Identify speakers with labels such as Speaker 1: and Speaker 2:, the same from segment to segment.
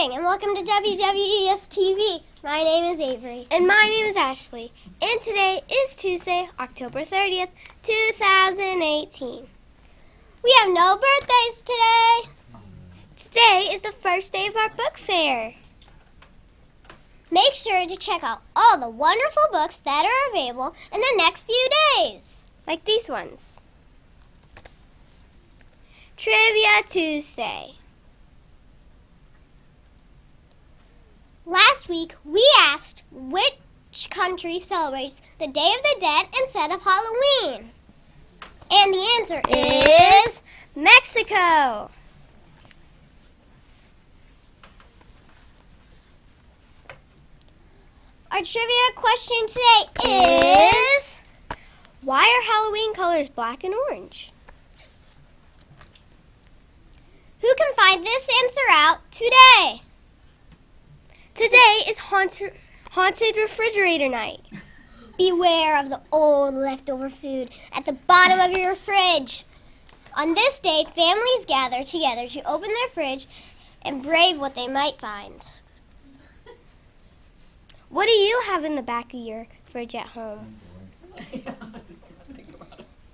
Speaker 1: morning and welcome to WWES TV. My name is Avery.
Speaker 2: And my name is Ashley. And today is Tuesday, October 30th, 2018.
Speaker 1: We have no birthdays today.
Speaker 2: Today is the first day of our book fair.
Speaker 1: Make sure to check out all the wonderful books that are available in the next few days.
Speaker 2: Like these ones. Trivia Tuesday.
Speaker 1: Last week, we asked which country celebrates the Day of the Dead instead of Halloween. And the answer is
Speaker 2: Mexico.
Speaker 1: Our trivia question today is,
Speaker 2: why are Halloween colors black and orange?
Speaker 1: Who can find this answer out today?
Speaker 2: Today is haunted refrigerator night.
Speaker 1: Beware of the old leftover food at the bottom of your fridge. On this day, families gather together to open their fridge and brave what they might find.
Speaker 2: What do you have in the back of your fridge at home?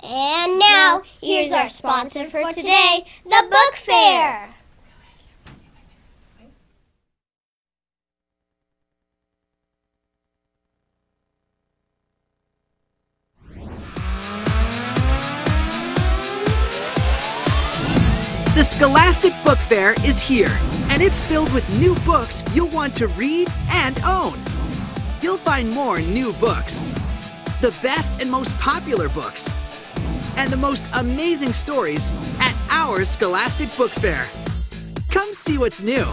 Speaker 1: And now, here's our sponsor for today, the Book Fair.
Speaker 3: The Scholastic Book Fair is here, and it's filled with new books you'll want to read and own. You'll find more new books, the best and most popular books, and the most amazing stories at our Scholastic Book Fair. Come see what's new.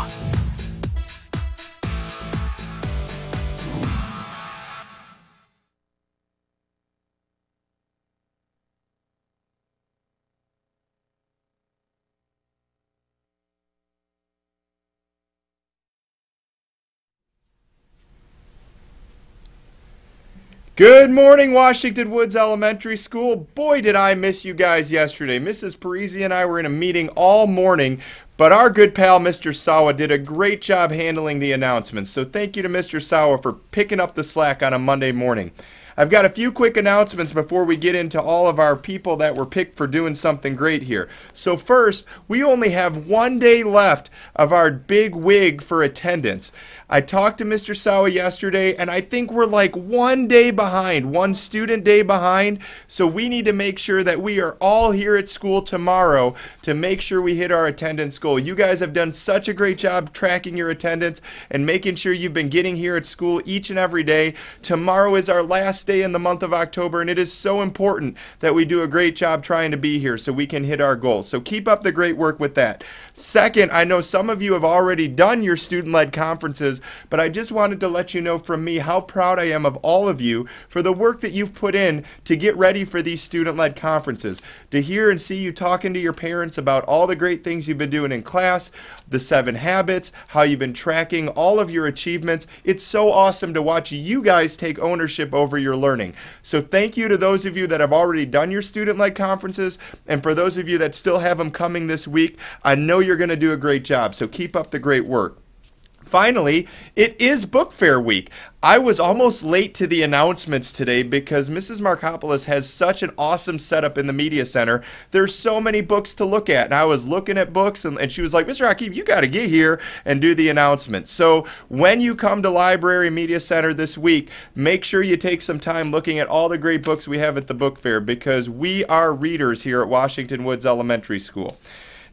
Speaker 4: Good morning, Washington Woods Elementary School. Boy, did I miss you guys yesterday. Mrs. Parisi and I were in a meeting all morning, but our good pal, Mr. Sawa, did a great job handling the announcements. So thank you to Mr. Sawa for picking up the slack on a Monday morning. I've got a few quick announcements before we get into all of our people that were picked for doing something great here. So first, we only have 1 day left of our big wig for attendance. I talked to Mr. Sawa yesterday, and I think we're like 1 day behind, 1 student day behind. So we need to make sure that we are all here at school tomorrow to make sure we hit our attendance goal. You guys have done such a great job tracking your attendance and making sure you've been getting here at school each and every day. Tomorrow is our last day in the month of October, and it is so important that we do a great job trying to be here so we can hit our goals. So keep up the great work with that. Second, I know some of you have already done your student-led conferences, but I just wanted to let you know from me how proud I am of all of you for the work that you've put in to get ready for these student-led conferences. To hear and see you talking to your parents about all the great things you've been doing in class, the 7 habits, how you've been tracking all of your achievements. It's so awesome to watch you guys take ownership over your learning. So thank you to those of you that have already done your student-led conferences, and for those of you that still have them coming this week, I know you're going to do a great job, so keep up the great work. Finally, it is Book Fair week. I was almost late to the announcements today because Mrs. Markopoulos has such an awesome setup in the media center. There's so many books to look at, and I was looking at books, and she was like, Mr. Akib, you got to get here and do the announcements. So when you come to Library Media Center this week, make sure you take some time looking at all the great books we have at the Book Fair, because we are readers here at Washington Woods Elementary School.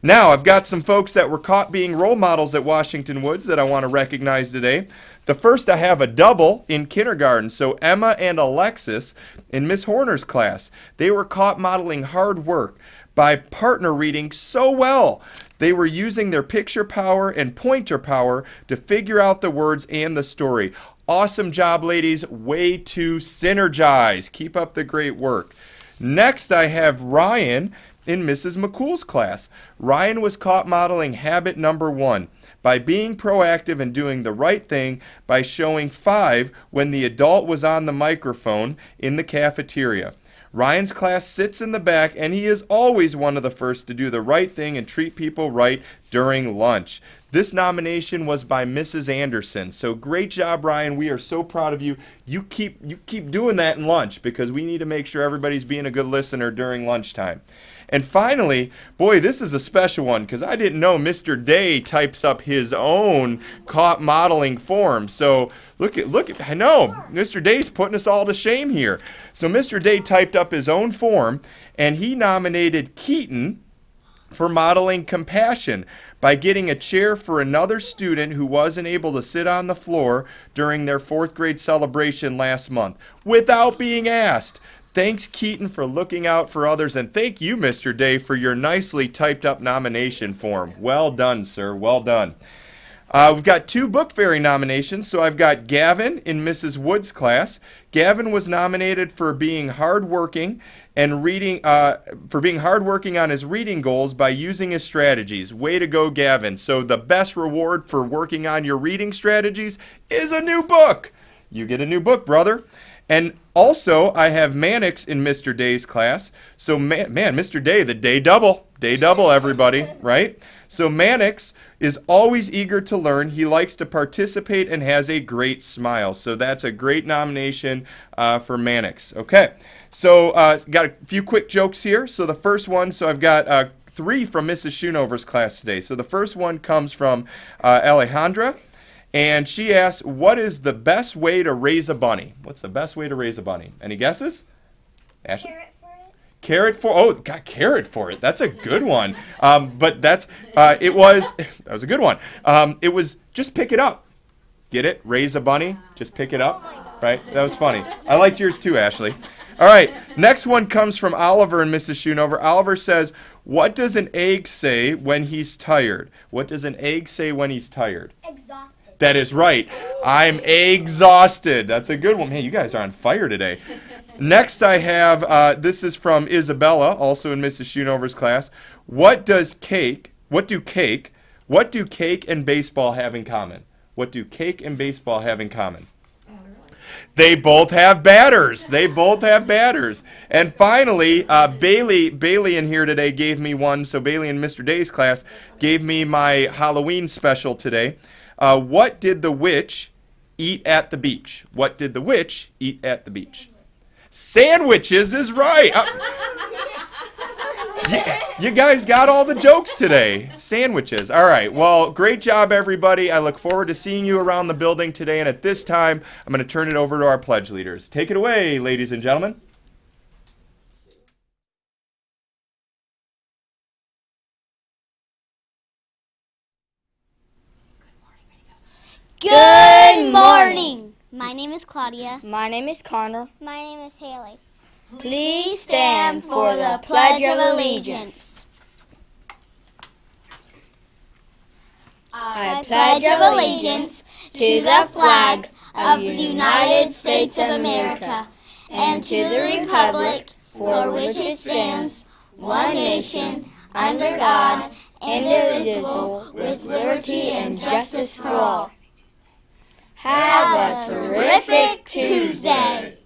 Speaker 4: Now, I've got some folks that were caught being role models at Washington Woods that I want to recognize today. The first, I have a double in kindergarten. So Emma and Alexis in Miss Horner's class. They were caught modeling hard work by partner reading so well. They were using their picture power and pointer power to figure out the words and the story. Awesome job, ladies. Way to synergize. Keep up the great work. Next, I have Ryan in Mrs. McCool's class. Ryan was caught modeling habit number 1 by being proactive and doing the right thing by showing 5 when the adult was on the microphone in the cafeteria. Ryan's class sits in the back, and he is always one of the first to do the right thing and treat people right during lunch. This nomination was by Mrs. Anderson. So great job, Ryan. We are so proud of you. You keep doing that in lunch because we need to make sure everybody's being a good listener during lunchtime. And finally, boy, this is a special one because I didn't know Mr. Day types up his own modeling form. So look at, I know, Mr. Day's putting us all to shame here. So Mr. Day typed up his own form, and he nominated Keaton for modeling compassion by getting a chair for another student who wasn't able to sit on the floor during their 4th grade celebration last month without being asked. Thanks, Keaton, for looking out for others, and thank you, Mr. Day, for your nicely typed up nomination form. Well done, sir. Well done. We've got 2 Book Fairy nominations. So I've got Gavin in Mrs. Wood's class. Gavin was nominated for being hardworking and reading, for being hardworking on his reading goals by using his strategies. Way to go, Gavin. So the best reward for working on your reading strategies is a new book. You get a new book, brother. And also, I have Mannix in Mr. Day's class. So, man, Mr. Day, the day double, everybody, right? So Mannix is always eager to learn. He likes to participate and has a great smile. So that's a great nomination for Mannix. Okay, so got a few quick jokes here. So the first one, so I've got 3 from Mrs. Schoonover's class today. So the first one comes from Alejandra. And she asked, what is the best way to raise a bunny? What's the best way to raise a bunny? Any guesses? Ashley?
Speaker 1: Carrot for it.
Speaker 4: Carrot for, oh, got carrot for it. That's a good one. But that's, that was a good one. It was just pick it up. Get it? Raise a bunny, just pick it up. Right? That was funny. I liked yours too, Ashley. All right, next one comes from Oliver and Mrs. Schoonover. Oliver says, what does an egg say when he's tired? What does an egg say when he's tired?
Speaker 1: Exhausted.
Speaker 4: That is right. I'm exhausted. That's a good one. Man, you guys are on fire today. Next I have, this is from Isabella, also in Mrs. Schoonover's class. What do cake and baseball have in common? What do cake and baseball have in common? They both have batters. They both have batters. And finally, Bailey in here today gave me one. So Bailey in Mr. Day's class gave me my Halloween special today. What did the witch eat at the beach? What did the witch eat at the beach? Sandwiches is right. You guys got all the jokes today. Sandwiches. All right. Well, great job, everybody. I look forward to seeing you around the building today. And at this time, I'm going to turn it over to our pledge leaders. Take it away, ladies and gentlemen.
Speaker 2: Good morning. My name is Claudia.
Speaker 5: My name is Connor.
Speaker 1: My name is Haley.
Speaker 5: Please stand for the Pledge of Allegiance. I pledge of allegiance to the flag of the United States of America and to the republic for which it stands, one nation, under God, indivisible, with liberty and justice for all. Have a terrific Tuesday.